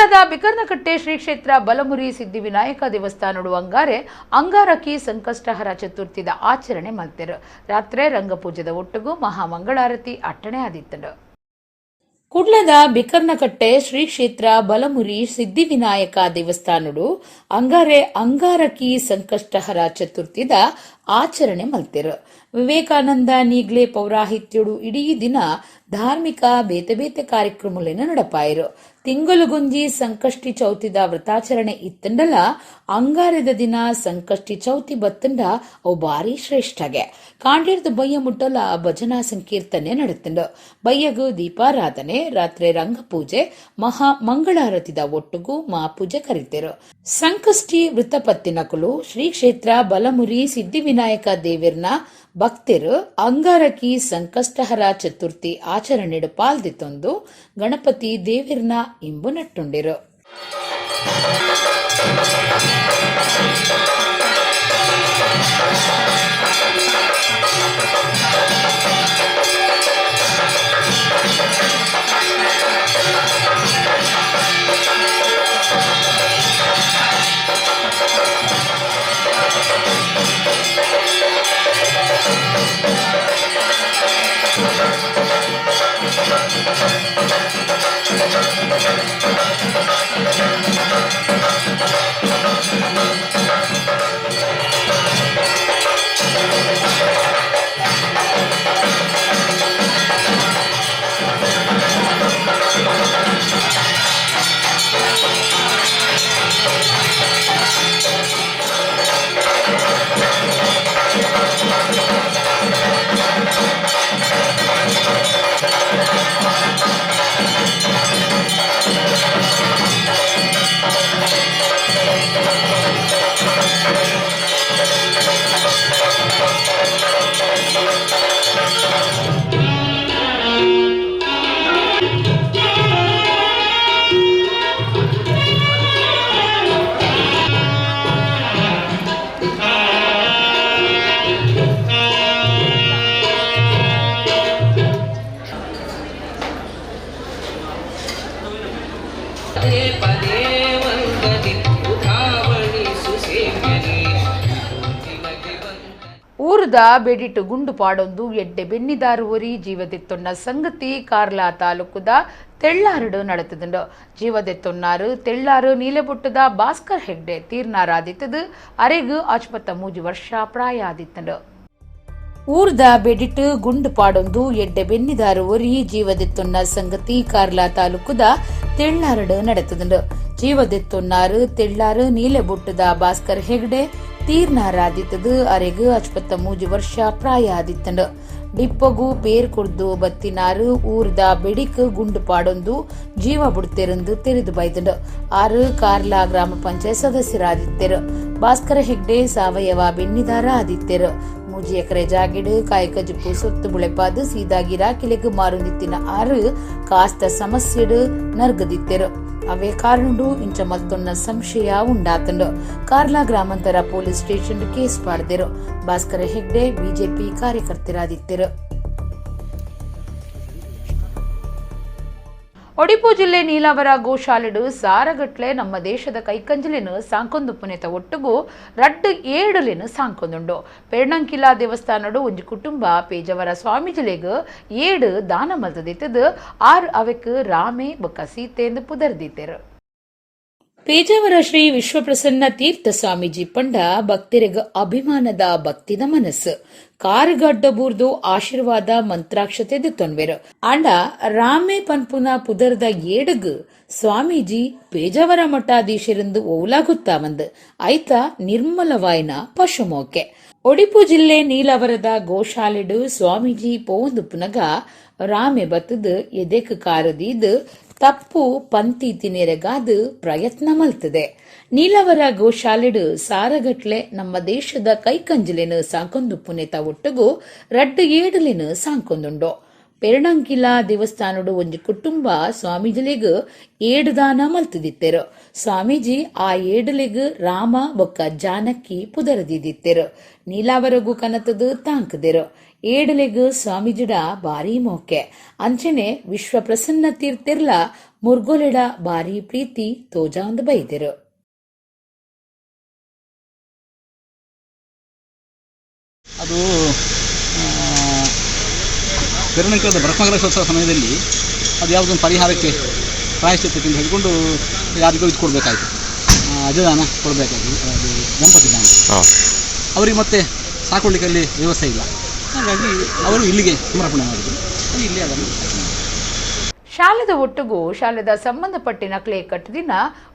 S1: ಕುಡ್ಲದ ಬಿಕರ್ನಕಟ್ಟೆ ಶ್ರೀ ಕ್ಷೇತ್ರ ಬಲಮುರಿ ಸಿದ್ಧಿವಿನಾಯಕ ದೇವಸ್ಥಾನಡು ಅಂಗಾರೆ ಅಂಗಾರಕಿ ಸಂಕಷ್ಟಹರ ಚತುರ್ಥಿದ ಆಚರಣೆ ಮಲ್ತೆರು. ರಾತ್ರಿ ರಂಗಪೂಜೆದ ಒಟ್ಟಿಗೂ ಮಹಾಮಂಗಳಾರತಿ ಅಟ್ಟಣೆ ಆದಿತ್ತಡು. ಕುಡ್ಲದ ಬಿಕರ್ನಕಟ್ಟೆ ಶ್ರೀ ಕ್ಷೇತ್ರ ಬಲಮುರಿ ಸಿದ್ಧಿವಿನಾಯಕ ದೇವಸ್ಥಾನಡು ಅಂಗಾರೆ ಅಂಗಾರಕಿ ಸಂಕಷ್ಟಹರ ಚತುರ್ಥಿದ ಆಚರಣೆ ಮಲ್ತೆರು. ವಿವೇಕಾನಂದ ನೀಗ್ಲೆ ಪೌರಾಹಿತ್ಯಡು ಇಡೀ ದಿನ ಧಾರ್ಮಿಕ ಬೇತೆ ಬೇತೆ ಕಾರ್ಯಕ್ರಮಗಳನ್ನು ನಡಪಾಯಿರು. ತಿಂಗಳುಗುಂಜಿ ಸಂಕಷ್ಟಿ ಚೌತಿದ ವ್ರತಾಚರಣೆ ಇತ್ತಂಡಲ ಅಂಗಾರದ ದಿನ ಸಂಕಷ್ಟಿ ಚೌತಿ ಬತ್ತಂಡ ಅವು ಬಾರಿ ಶ್ರೇಷ್ಠಗೆ. ಕಾಂಡೇರ್ದ ಬಯ್ಯ ಮುಟ್ಟಲ ಭಜನಾ ಸಂಕೀರ್ತನೆ ನಡೆತಂಡು. ಬಯ್ಯಗು ದೀಪಾರಾಧನೆ, ರಾತ್ರಿ ರಂಗಪೂಜೆ, ಮಹಾ ಮಂಗಳಾರತಿದ ಒಟ್ಟುಗೂ ಮಾಪೂಜೆ ಕರಿತೇರು. ಸಂಕಷ್ಟಿ ವೃತ್ತಪತ್ತಿನಕಲು ಶ್ರೀ ಕ್ಷೇತ್ರ ಬಲಮುರಿ ಸಿದ್ಧಿವಿನಾಯಕ ದೇವಿರ್ನ ಭಕ್ತರು ಅಂಗಾರಕಿ ಸಂಕಷ್ಟಹರ ಚತುರ್ಥಿ ಆಚರಣೆಡು ಪಾಲ್ದಿತ್ತೊಂದು ಗಣಪತಿ ದೇವಿರ್ನ ಇಂಬು ನಟ್ಟುಂಡಿರು. ಊರದ ಬೇಡಿಟ್ಟು ಗುಂಡು ಪಾಡೊಂದು ಎಡ್ಡೆ ಬೆನ್ನಿದಾರುವರಿ ಜೀವದೆತ್ತೊನ್ನ ಸಂಗತಿ ಕಾರ್ಲಾ ತಾಲೂಕುದ ತೆಳ್ಳಾರಡು ನಡೆತದುಂಡು. ಜೀವದೆತ್ತೊನ್ನಾರು ತೆಳ್ಳಾರು ನೀಲೆಬುಟ್ಟದ ಭಾಸ್ಕರ್ ಹೆಗ್ಡೆ ತೀರ್ನಾರಾದಿತ್ತದು. ಅರೆಗು 53 ವರ್ಷ ಪ್ರಾಯ ಆದಿತ್ತಂಡು. ಊರ್ದ ಬೆಡಿಟ್ಟು ಗುಂಡು ಪಾಡೊಂದು ಎಡ್ಡೆ ಬೆನ್ನಿದಾರುವರಿ ಜೀವದೆತ್ತೊನ್ನ ಸಂಗತಿ ಕಾರ್ಲಾ ತಾಲೂಕುದ ತೆಳ್ಳಾರಡು ನಡೆತದುಂಡು. ಜೀವದೆತ್ತೊನ್ನಾರು ತೆಳ್ಳಾರು ನೀಲೆಬುಟ್ಟದ ಭಾಸ್ಕರ್ ಹೆಗ್ಡೆ ತೀರ್ನಾರಾದಿತ್ತದು. ಅರೆಗು 53 ವರ್ಷ ಪ್ರಾಯ ಆದಿತ್ತಂಡು. ಡಿಪ್ಪಗು ಪೇರ್ ಕೊಡ್ದು ಬತ್ತಿನಾರು ಊರ್ದ ಬೆಡಿಕ್ ಗುಂಡು ಪಾಡೊಂದು ಜೀವ ಬುಡ್ತೆರಂದು ತೆರೆದು ಬೈದಂಡು. 6 ಕಾರ್ಲಾ ಗ್ರಾಮ ಪಂಚಾಯತ್ ಸದಸ್ಯರಾದಿತ್ತೆರು. ಭಾಸ್ಕರ ಹೆಗ್ಡೆ ಸಾವಯವ ಬೆನ್ನಿದಾರ ಆದಿತ್ತೆರು. 3 ಎಕರೆ ಜಾಗಿಡು ಕಾಯಕ ಜುಪ್ಪು ಸೊತ್ತು ಬುಳೆಪಾದು ಸೀದಾಗಿರ ಕಿಲೆಗು ಮಾರುನಿತ್ತಿನ 6 ಕಾಸ್ತ ಸಮಸ್ಯೆಡು ನರ್ಗದಿತ್ತೆರು. ಅವೇ ಕಾರಣಡು ಇಂಚ ಮತ್ತೊನ್ನ ಸಂಶಯ ಉಂಡಾತಂಡು. ಕಾರ್ಲಾ ಗ್ರಾಮಾಂತರ ಪೊಲೀಸ್ ಸ್ಟೇಷನ್ ಕೇಸ್ ಪಾಡ್ದೆರು. ಭಾಸ್ಕರ ಹೆಗ್ಡೆ ಬಿಜೆಪಿ ಕಾರ್ಯಕರ್ತರಾದಿತ್ತೆರು. ಒಡಿಪು ಜಿಲ್ಲೆ ನೀಲಾವರ ಗೋಶಾಲೆಡು ಸಾರಗಟ್ಲೆ ನಮ್ಮ ದೇಶದ ಕೈಕಂಜಲಿನ ಸಾಂಕೊಂದು ಪುನೆತ ಒಟ್ಟುಗೂ ರಡ್ಡು 7 ಸಾಂಕೊಂದುಂಡು. ಪೆರ್ಣಂಕಿಲಾ ದೇವಸ್ಥಾನಡು ಒಂಜಿ ಕುಟುಂಬ ಪೇಜವರ ಸ್ವಾಮೀಜಿಲೆಗ್ 7 ದಾನ ಮಲ್ತದಿತ್ತದು. 6 ಅವಕ್ ರಾಮೆ ಬೊಕ್ಕ ಸೀತೆಂದು ಪುದರ್ದಿತ್ತೆರು. ಪೇಜಾವರ ಶ್ರೀ ವಿಶ್ವಪ್ರಸನ್ನ ತೀರ್ಥ ಸ್ವಾಮೀಜಿ ಪಂಡ ಭಕ್ತರಿಗ ಅಭಿಮಾನದ ಭಕ್ತಿದ ಮನಸ್ಸು ಕಾರುಗಡ್ಡ ಬೂರ್ದು ಆಶೀರ್ವಾದ ಮಂತ್ರಾಕ್ಷತೆ ತೊನ್ವೆರು. ಅಂಡ ರಾಮೆ ಪನ್ಪುನ ಪುದರ್ದ 7 ಸ್ವಾಮೀಜಿ ಪೇಜಾವರ ಮಠಾಧೀಶರಿಂದ ಓಲಾಗುತ್ತಾ ಬಂದು ಐತ ನಿರ್ಮಲವಾಯಿನ ಪಶುಮೋಕೆ. ಒಡಿಪು ಜಿಲ್ಲೆ ನೀಲವರದ ಗೋಶಾಲೆಡು ಸ್ವಾಮೀಜಿ ಪೋಂದು ಪುನಗ ರಾಮೆ ಬತ್ತದು ಎದೆಕ್ ಕಾರದಿದ್ದು ತಪ್ಪು ಪಂತಿ ತಿನೆರೆಗಾದು ಪ್ರಯತ್ನ ಮಲ್ತದೆ. ನೀಲವರ ಗೋಶಾಲೆಡು ಸಾರಗಟ್ಲೆ ನಮ್ಮ ದೇಶದ ಕೈಕಂಜಲೆನು ಸಾಕೊಂದು ಪುನೆತ ಒಟ್ಟುಗೂ ರಡ್ಡು 7 ಸಾಂಕೊಂದುಂಡು. ಪೆರ್ಣಂಕಿಲಾ ದೇವಸ್ಥಾನಡು ಒಂಜಿ ಕುಟುಂಬ ಸ್ವಾಮೀಜಿಲೆಗ್ 7 ದಾನ ಮಲ್ತದಿತ್ತೆರು. ಸ್ವಾಮೀಜಿ ಆ 7 ರಾಮ ಬೊಕ್ಕ ಜಾನಕಿ ಪುದರದಿದ್ದಿತ್ತೆರು. ನೀಲಾವರಗೂ ಕನತದು ತಾಂಕದೆರು. ಏಡಲೆಗ್ ಸ್ವಾಮೀಜಿಡ ಬಾರಿ ಮೋಕೆ ಅಂಚನೆ ವಿಶ್ವ ಪ್ರಸನ್ನ ತೀರ್ತಿರ್ಲ ಮುರ್ಗೋಲೆಡ ಬಾರಿ ಪ್ರೀತಿ ತೋಜಾಂದ್ ಬೈದಿರು.
S9: ಅದು ಕಿರಣಕರದ ಬ್ರಹ್ಮಗ್ರಹೋತ್ಸವ ಸಮಯದಲ್ಲಿ ಅದು ಯಾವುದೊಂದು ಪರಿಹಾರಕ್ಕೆ ಪ್ರಾಯಶ್ಚಿತ್ತಕ್ಕೆ ಅಂತ ಹೇಳಿಕೊಂಡು ಯಾರಿಗೂ ಇದು ಕೊಡಬೇಕಾಯಿತು, ಅಜದಾನ ಕೊಡಬೇಕಾಯ್ತು. ಅದು ದಂಪತಿ ದಾನ. ಅವರಿಗೆ ಮತ್ತೆ ಸಾಕೊಳ್ಳಿಕ್ಕೆ ಅಲ್ಲಿ ವ್ಯವಸ್ಥೆ ಇಲ್ಲ, ಹಾಗಾಗಿ ಅವರು ಇಲ್ಲಿಗೆ ಸಮರ್ಪಣೆ ಮಾಡಿದರು. ಇಲ್ಲಿ ಅದನ್ನು
S1: ಶಾಲೆದ ಒಟ್ಟಿಗೂ ಶಾಲೆದ ಸಂಬಂಧಪಟ್ಟಿನ ಕ್ಲೇ ಕಟ್ಟದಿನ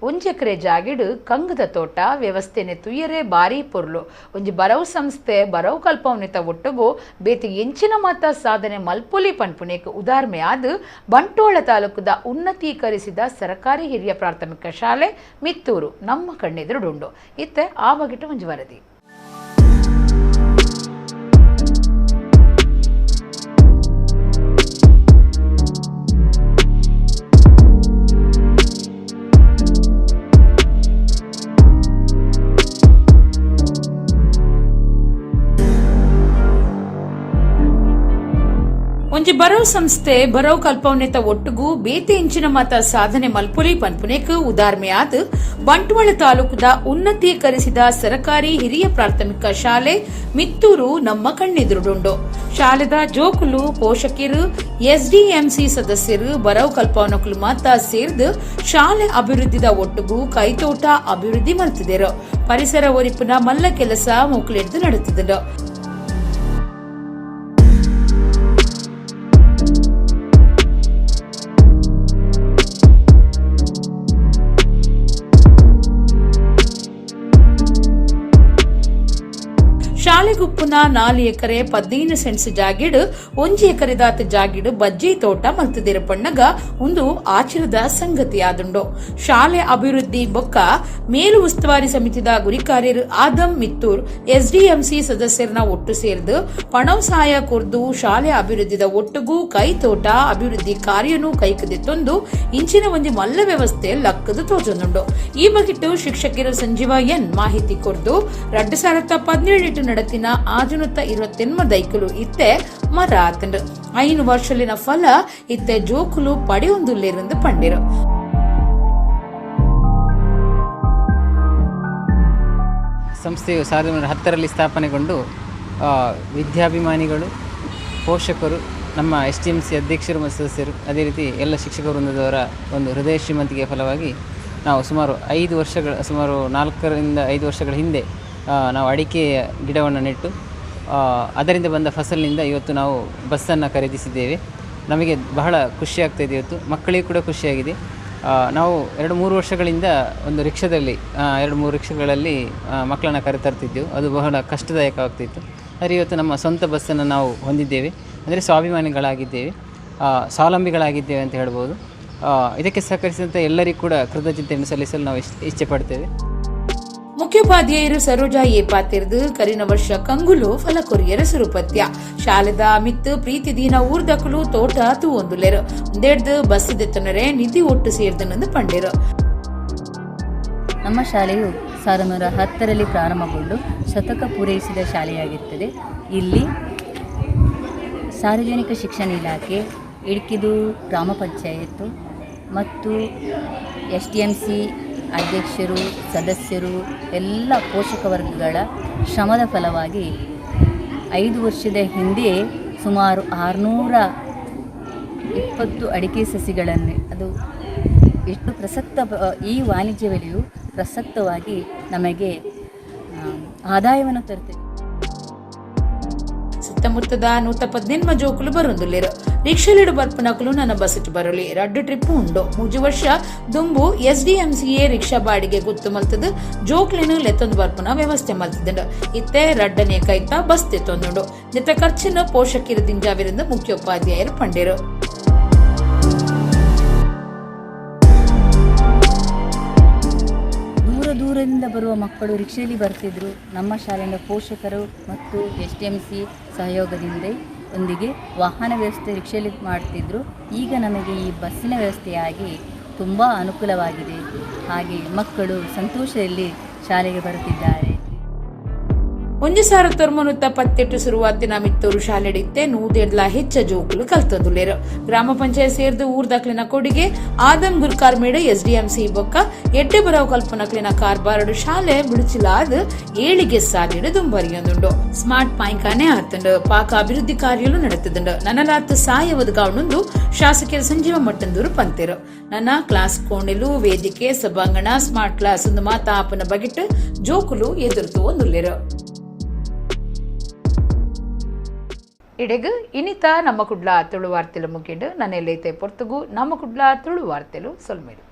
S1: 1 ಎಕರೆ ಜಾಗಿಡು ಕಂಗದ ತೋಟ ವ್ಯವಸ್ಥೆನೆ ತುಯ್ಯರೆ ಬಾರಿ ಪೊರ್ಲು ಒಂಜಿ ಬರವು ಸಂಸ್ಥೆ ಬರವು ಕಲ್ಪವನಿತ ಒಟ್ಟಿಗೂ ಬೇತಿ ಎಂಚಿನ ಮಾತ ಸಾಧನೆ ಮಲ್ಪೊಲಿ ಪನ್ಪುನೇಕ್ ಉದಾಹರಣೆ ಆದ ಬಂಟ್ವಾಳ ತಾಲೂಕದ ಉನ್ನತೀಕರಿಸಿದ ಸರ್ಕಾರಿ ಹಿರಿಯ ಪ್ರಾಥಮಿಕ ಶಾಲೆ ಮಿತ್ತೂರು ನಮ್ಮ ಕಣ್ಣೆದುರುಡುಂಡು. ಇತ್ತೆ ಆ ಬಗೆಟ್ ಒಂಜಿ ವರದಿ. ಒಂಜಿ ಬರವು ಸಂಸ್ಥೆ ಬರವು ಕಲ್ಪವನೆತ ಒಟ್ಟಿಗೂ ಬೇತೆ ಇಂಚಿನ ಮಾತ ಸಾಧನೆ ಮಲ್ಪೊಲಿ ಪನ್ಪುನೇಕ್ ಉದಾಹರಣೆ ಆದ ಬಂಟ್ವಾಳ ತಾಲೂಕದ ಉನ್ನತೀಕರಿಸಿದ ಸರ್ಕಾರಿ ಹಿರಿಯ ಪ್ರಾಥಮಿಕ ಶಾಲೆ ಮಿತ್ತೂರು ನಮ್ಮ ಕಣ್ಣೆದುರುಡುಂಡು. ಶಾಲೆದ ಜೋಕುಲು ಪೋಷಕರು ಎಸ್ಡಿಎಂಸಿ ಸದಸ್ಯರು ಬರವು ಕಲ್ಪವನಕುಲು ಮಾತ ಸೇರ್ದು ಶಾಲೆ ಅಭಿವೃದ್ಧಿದ ಒಟ್ಟಿಗೂ ಕೈತೋಟ ಅಭಿವೃದ್ಧಿ ಮಲ್ತಿದರು. ಪರಿಸರ ಒರಿಪಿನ ಮಲ್ಲ ಕೆಲಸ ಮೂಕ್ಲೆಡ್ದು ನಡೆತಿದ್ರು. ಶಾಲೆಗುಪ್ಪುನ 4 ಎಕರೆ 15 ಸೆಂಟ್ಸ್ ಜಾಗಿಡು 1 ಎಕರೆ ದಾತ ಜಾಗಿಡು ಬಜ್ಜಿ ತೋಟ ಮಲ್ತದಿರ ಪಣ್ಣಗ ಒಂದು ಆಚರದ ಸಂಗತಿಯಾದುಂಡು. ಶಾಲೆ ಅಭಿವೃದ್ಧಿ ಬೊಕ್ಕ ಮೇಲು ಉಸ್ತುವಾರಿ ಸಮಿತಿದ ಗುರಿಕಾರ್ಯರು ಆದಂ ಮಿತ್ತೂರ್ ಎಸ್ಡಿಎಂಸಿ ಸದಸ್ಯರನ್ನ ಒಟ್ಟು ಸೇರಿದು ಪಣವ್ ಸಹಾಯ ಕೊರ್ದು ಶಾಲೆ ಅಭಿವೃದ್ಧಿದ ಒಟ್ಟಿಗೂ ಕೈ ತೋಟ ಅಭಿವೃದ್ಧಿ ಕಾರ್ಯನೂ ಕೈಕದೆತ್ತೊಂದು ಇಂಚಿನ ಒಂಜಿ ಮಲ್ಲ ವ್ಯವಸ್ಥೆ ಲಕ್ಕದು ತೋಜೊಂದುಂಡು. ಈ ಬಗೆಟ್ಟು ಶಿಕ್ಷಕರು ಸಂಜೀವ ಎನ್ ಮಾಹಿತಿ ಕೊರ್ದು 2017 നടത്തിന ആജുനത്ത 28 ദൈക്കുಲು ഇത്തെ മറാത്തണ്ട് 5 ವರ್ಷಲಿನ ಫಲ ಇತ್ತೆ ಜೋಕುಲು ಪಡೆಯೊಂದುಲ್ಲೇರೆಂದು ಪಂಡಿರು.
S10: ಸಂಸ್ಥೆಯು 1910ರಲ್ಲಿ ಸ್ಥಾಪನೆಗೊಂಡು ವಿದ್ಯಾಭಿಮಾನಿಗಳು, ಪೋಷಕರು, ನಮ್ಮ STMC ಅಧ್ಯಕ್ಷರು ಮತ್ತು ಸದಸ್ಯರು, ಅದೇ ರೀತಿ ಎಲ್ಲ ಶಿಕ್ಷಕ ವೃಂದದವರ ಒಂದು ಹೃದಯ ಶ್ರೀಮಂತಿಕೆಯ ಫಲವಾಗಿ ನಾವು ಸುಮಾರು 4 ರಿಂದ 5 ವರ್ಷಗಳ ಹಿಂದೆ ನಾವು ಅಡಿಕೆ ಗಿಡವನ್ನು ನೆಟ್ಟು ಅದರಿಂದ ಬಂದ ಫಸಲಿನಿಂದ ಇವತ್ತು ನಾವು ಬಸ್ಸನ್ನು ಖರೀದಿಸಿದ್ದೇವೆ. ನಮಗೆ ಬಹಳ ಖುಷಿಯಾಗ್ತಾಯಿದೆ. ಇವತ್ತು ಮಕ್ಕಳಿಗೆ ಕೂಡ ಖುಷಿಯಾಗಿದೆ. ನಾವು 2-3 ವರ್ಷಗಳಿಂದ ಒಂದು ರಿಕ್ಷಾದಲ್ಲಿ 2-3 ರಿಕ್ಷಾಗಳಲ್ಲಿ ಮಕ್ಕಳನ್ನು ಕರೆತರ್ತಿದ್ದೆವು. ಅದು ಬಹಳ ಕಷ್ಟದಾಯಕವಾಗ್ತಿತ್ತು. ಆದರೆ ಇವತ್ತು ನಮ್ಮ ಸ್ವಂತ ಬಸ್ಸನ್ನು ನಾವು ಹೊಂದಿದ್ದೇವೆ. ಅಂದರೆ ಸ್ವಾಭಿಮಾನಿಗಳಾಗಿದ್ದೇವೆ, ಸ್ವಾವಲಂಬಿಗಳಾಗಿದ್ದೇವೆ ಅಂತ ಹೇಳ್ಬೋದು. ಇದಕ್ಕೆ ಸಹಕರಿಸಿದಂಥ ಎಲ್ಲರಿಗೂ ಕೂಡ ಕೃತಜ್ಞತೆಯನ್ನು ಸಲ್ಲಿಸಲು ನಾವು ಇಚ್ಛೆ ಪಡ್ತೇವೆ.
S1: ಮುಖ್ಯೋಪಾಧ್ಯಾಯರು ಸರೋಜಾ ಎ ಪಾತಿರ್ದು ಕರಿನ ವರ್ಷ ಕಂಗುಲು ಫಲಕೊರಿಯರ ಸುರುಪತ್ಯ ಶಾಲೆದ ಮಿತ್ತು ಪ್ರೀತಿ ದೀನ ಊರ್ದಕಲು ತೋಟ ತೂವೊಂದುಲೆರು ಒಂದೆಡ್ದು ಬಸ್ ದೆತ್ತನರೆ ನಿಧಿ ಒಟ್ಟು ಸೇರ್ದನಂದು ಪಂಡಿರು.
S11: ನಮ್ಮ ಶಾಲೆಯು 1910ರಲ್ಲಿ ಪ್ರಾರಂಭಗೊಂಡು ಶತಕ ಪೂರೈಸಿದ ಶಾಲೆಯಾಗಿರುತ್ತದೆ. ಇಲ್ಲಿ ಸಾರ್ವಜನಿಕ ಶಿಕ್ಷಣ ಇಲಾಖೆ, ಇಡ್ಕಿದು ಗ್ರಾಮ ಪಂಚಾಯತ್ ಮತ್ತು STMC ಅಧ್ಯಕ್ಷರು, ಸದಸ್ಯರು, ಎಲ್ಲ ಪೋಷಕ ವರ್ಗಗಳ ಶ್ರಮದ ಫಲವಾಗಿ 5 ವರ್ಷದ ಹಿಂದೆ ಸುಮಾರು 620 ಅಡಿಕೆ ಸಸಿಗಳನ್ನು, ಅದು ಎಷ್ಟು ಪ್ರಸಕ್ತ, ಈ ವಾಣಿಜ್ಯ ಬೆಳೆಯು ಪ್ರಸಕ್ತವಾಗಿ ನಮಗೆ ಆದಾಯವನ್ನು ತರುತ್ತದೆ.
S1: ಸುತ್ತಮುತ್ತದ 118 ಜೋಕುಲು ಬರೊಂದುಲ್ಲೆರು. ರಿಕ್ಷಾಲಿಡು ಬರ್ಪನಕಲು ನನ್ನ ಬಸ್ಸಿಟ್ ಬರಲಿ 2 ಟ್ರಿಪ್ ಉಂಡು. 3 ವರ್ಷ ದುಂಬು SDMCA ರಿಕ್ಷಾ ಬಾಡಿಗೆ ಗೊತ್ತು ಮಲ್ತದು ಜೋಕ್ಲೆನು ಲೆತ್ತೊಂದು ಬರ್ಪನ ವ್ಯವಸ್ಥೆ ಮಲ್ತದುಂಡು. ಇತ್ತೆ 2ನೇ ಕೈತ ಬಸ್ ತೆತ್ತೊಂದುಂಡು. ನಿತ್ತ ಖರ್ಚಿನ ಪೋಷಕರು ದಿಂಜಾವಿರಿಂದ ಮುಖ್ಯೋಪಾಧ್ಯಾಯರು ಪಂಡಿರು.
S11: ದೂರದಿಂದ ಬರುವ ಮಕ್ಕಳು ರಿಕ್ಷೆಯಲ್ಲಿ ಬರ್ತಿದ್ರು. ನಮ್ಮ ಶಾಲೆಯ ಪೋಷಕರು ಮತ್ತು STMC ಸಹಯೋಗದಿಂದ ಒಂದಿಗೆ ವಾಹನ ವ್ಯವಸ್ಥೆ ರಿಕ್ಷೆಯಲ್ಲಿ ಮಾಡ್ತಿದ್ರು. ಈಗ ನಮಗೆ ಈ ಬಸ್ಸಿನ ವ್ಯವಸ್ಥೆಯಾಗಿ ತುಂಬ ಅನುಕೂಲವಾಗಿದೆ. ಹಾಗೆ ಮಕ್ಕಳು ಸಂತೋಷದಲ್ಲಿ ಶಾಲೆಗೆ ಬರುತ್ತಿದ್ದಾರೆ.
S1: 1998 ಶುರುವಾತಿನ ಮಿತ್ತೂರು ಶಾಲೆಡಿತ್ತೆ 100 ಹೆಚ್ಚ ಜೋಕುಲು ಕಲ್ತದುಲೇರು. ಗ್ರಾಮ ಪಂಚಾಯತ್ ಸೇರ್ದು ಊರ್ದಕ್ಲಿನ ಕೊಡುಗೆ ಆದಂ ಗುರ್ಕಾರ್ ಮೇಡ SDMC ಬೊಕ್ಕ ಎಡ್ಡೆ ಬರವು ಕಲ್ಪನಕ್ಲಿನ ಕಾರ್ಬಾರಡು ಶಾಲೆ ಬಿಡುಚಿಲಾದ 7 ಸಾಲಿಡು ದುಂಬರಿಯೊಂದುಂಡು. ಸ್ಮಾರ್ಟ್ ಪಾಯಿಂಕಾನೆ ಆತಂಡು ಪಾಕ ಅಭಿವೃದ್ಧಿ ಕಾರ್ಯಲು ನಡೆತದುಂಡು. ನನಲಾತ್ ಸಾಯವದು ಗಾವಣುಂದು ಶಾಸಕರ ಸಂಜೀವ ಮಟ್ಟಂದೂರು ಪಂತೇರು. ನನ್ನ ಕ್ಲಾಸ್ ಕೋಣೆಲು ವೇದಿಕೆ ಸಭಾಂಗಣ ಸ್ಮಾರ್ಟ್ ಕ್ಲಾಸ್ ಒಂದು ಮಾತಾಪನ ಬಗೆಟ್ ಜೋಕುಲು ಎದುರುತು ಒಂದುಲ್ಲೇರು. ಇಡೆಗ್ ಇನಿತ ನಮ್ಮ ಕುಡ್ಲ ತುಳು ವಾರ್ತೆಲು ಮುಗಿಂಡು ನನ್ನೆಲ್ಲೈತೆ ಪೊರ್ತುಗು ನಮ್ಮ ಕುಡ್ಲ ತುಳು ವಾರ್ತೆಲು ಸೊಲ್ಮೇರು.